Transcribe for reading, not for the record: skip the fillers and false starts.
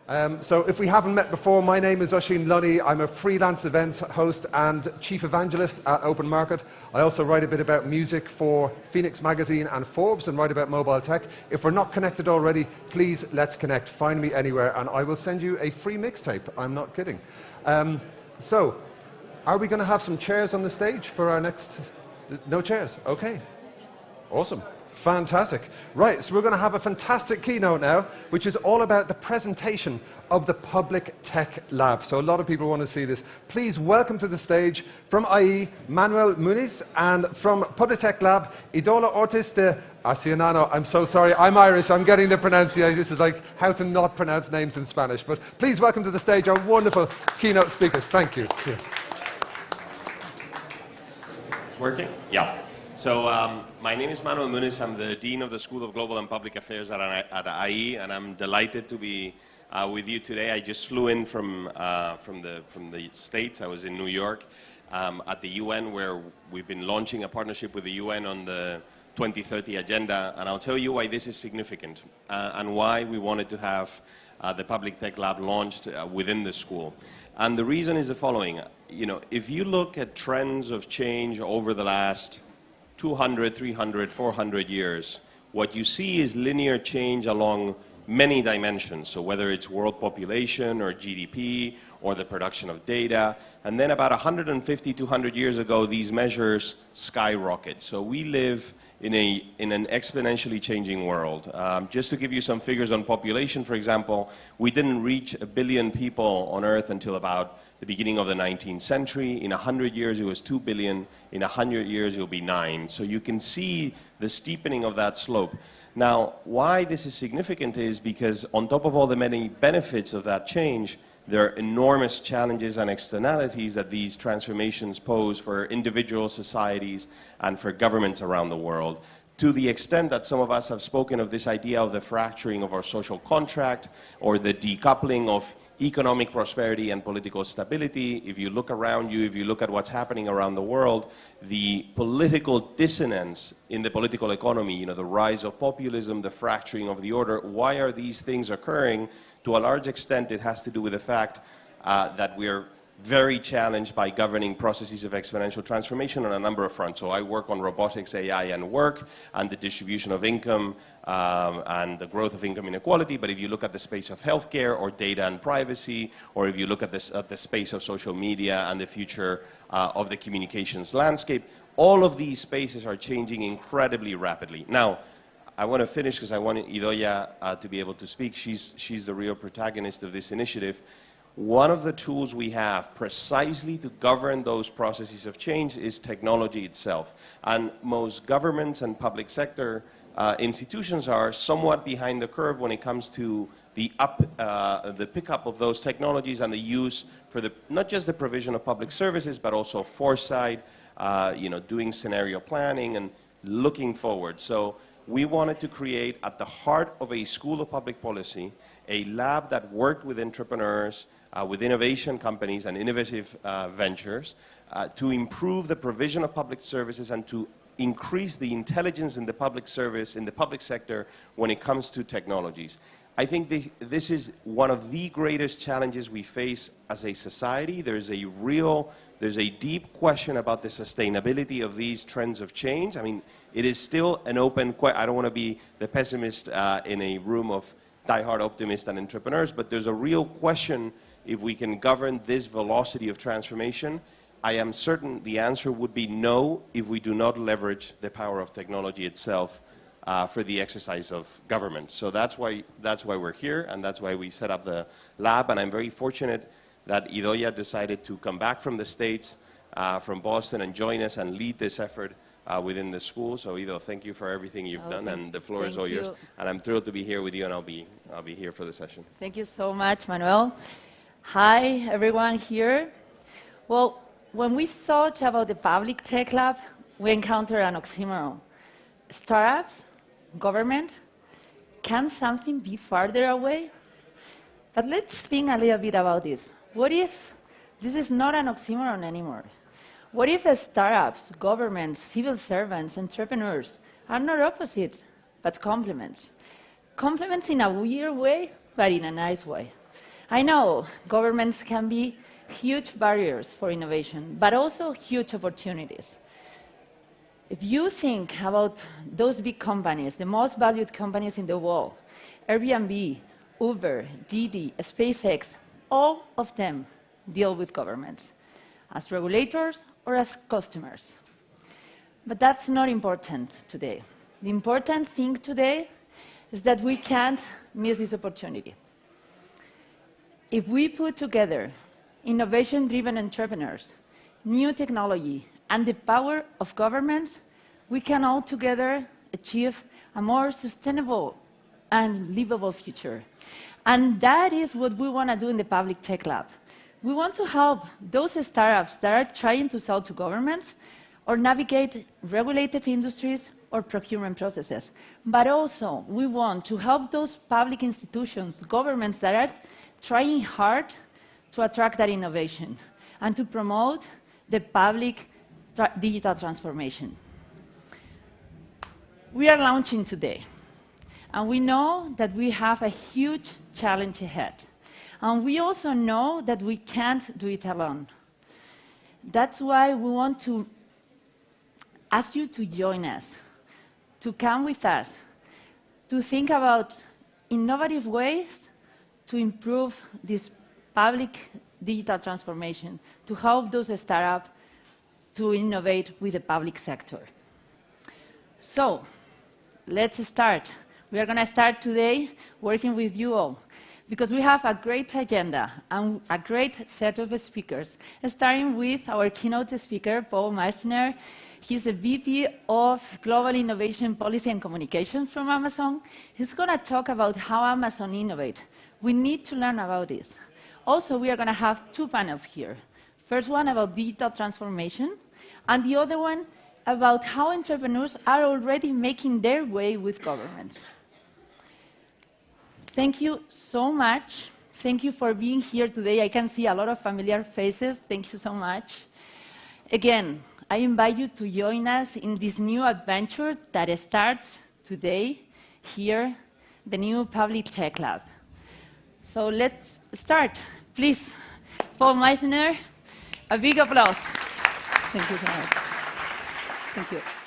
So if we haven't met before, my name is Oisin Lunny. I'm a freelance event host and chief evangelist at Open Market. I also write a bit about music for Phoenix Magazine and Forbes and write about mobile tech. If we're not connected already, please let's connect. Find me anywhere and I will send you a free mixtape. I'm not kidding. So, are we going to have some chairs on the stage for our next... No chairs? Okay. Awesome. Fantastic. Right, so we're going to have a fantastic keynote now, which is all about the presentation of the PublicTech Lab. So a lot of people want to see this. Please welcome to the stage from IE, Manuel Muniz, and from PublicTech Lab, Idola Ortiz de Arcianano. I'm so sorry, I'm Irish, I'm getting the pronunciation. This is like how to not pronounce names in Spanish. But please welcome to the stage our wonderful keynote speakers. Thank you. Cheers. It's working? Yeah. So my name is Manuel Muniz. I'm the Dean of the School of Global and Public Affairs at IE, and I'm delighted to be with you today. I just flew in from the States. I was in New York at the UN, where we've been launching a partnership with the UN on the 2030 agenda, and I'll tell you why this is significant and why we wanted to have the PublicTech Lab launched within the school. And the reason is the following. You know, if you look at trends of change over the last 200, 300, 400 years, what you see is linear change along many dimensions. So whether it's world population or GDP or the production of data. And then about 150, 200 years ago, these measures skyrocket. So we live in an exponentially changing world. Just to give you some figures on population, for example, we didn't reach 1 billion people on Earth until about the beginning of the 19th century. In 100 years, it was 2 billion. In 100 years, it will be 9. So you can see the steepening of that slope. Now, why this is significant is because on top of all the many benefits of that change, there are enormous challenges and externalities that these transformations pose for individual societies and for governments around the world. To the extent that some of us have spoken of this idea of the fracturing of our social contract or the decoupling of economic prosperity and political stability, if you look around you, if you look at what's happening around the world, the political dissonance in the political economy, you know, the rise of populism, the fracturing of the order, why are these things occurring? To a large extent, it has to do with the fact that we're very challenged by governing processes of exponential transformation on a number of fronts. So I work on robotics, AI, and work, and the distribution of income and the growth of income inequality. But if you look at the space of healthcare or data and privacy, or if you look at the space of social media and the future of the communications landscape, all of these spaces are changing incredibly rapidly. Now, I want to finish because I want Idoia to be able to speak. She's the real protagonist of this initiative. One of the tools we have precisely to govern those processes of change is technology itself. And most governments and public sector institutions are somewhat behind the curve when it comes to the pickup of those technologies and the use for not just the provision of public services, but also foresight, doing scenario planning and looking forward. So we wanted to create at the heart of a school of public policy a lab that worked with entrepreneurs, with innovation companies and innovative ventures to improve the provision of public services and to increase the intelligence in the public service, in the public sector when it comes to technologies. I think this is one of the greatest challenges we face as a society. There's a deep question about the sustainability of these trends of change. I mean, it is still an open question. I don't want to be the pessimist in a room of diehard optimists and entrepreneurs, but there's a real question if we can govern this velocity of transformation. I am certain the answer would be no if we do not leverage the power of technology itself for the exercise of government. So that's why we're here, and that's why we set up the lab. And I'm very fortunate that Idoia decided to come back from the States, from Boston, and join us and lead this effort within the school. So Ido, thank you for everything you've done, and the floor is all yours. And I'm thrilled to be here with you, and I'll be here for the session. Thank you so much, Manuel. Hi, everyone here. Well, when we thought about the PublicTech Lab, we encountered an oxymoron. Startups, government, can something be farther away? But let's think a little bit about this. What if this is not an oxymoron anymore? What if startups, governments, civil servants, entrepreneurs are not opposites, but complements? Complements in a weird way, but in a nice way. I know governments can be huge barriers for innovation, but also huge opportunities. If you think about those big companies, the most valued companies in the world, Airbnb, Uber, Didi, SpaceX, all of them deal with governments, as regulators or as customers. But that's not important today. The important thing today is that we can't miss this opportunity. If we put together innovation-driven entrepreneurs, new technology, and the power of governments, we can all together achieve a more sustainable and livable future. And that is what we want to do in the PublicTech Lab. We want to help those startups that are trying to sell to governments or navigate regulated industries or procurement processes. But also, we want to help those public institutions, governments that are trying hard to attract that innovation and to promote the public digital transformation. We are launching today, and we know that we have a huge challenge ahead. And we also know that we can't do it alone. That's why we want to ask you to join us, to come with us, to think about innovative ways to improve this public digital transformation, to help those startups to innovate with the public sector. So, let's start. We are going to start today working with you all, because we have a great agenda and a great set of speakers, starting with our keynote speaker, Paul Meissner. He's the VP of Global Innovation Policy and Communications from Amazon. He's going to talk about how Amazon innovates. We need to learn about this. Also, we are going to have two panels here. First one about digital transformation, and the other one about how entrepreneurs are already making their way with governments. Thank you so much. Thank you for being here today. I can see a lot of familiar faces. Thank you so much. Again, I invite you to join us in this new adventure that starts today here, the new PublicTech Lab. So let's start. Please, Paul Meissner, a big applause. Thank you so much. Thank you.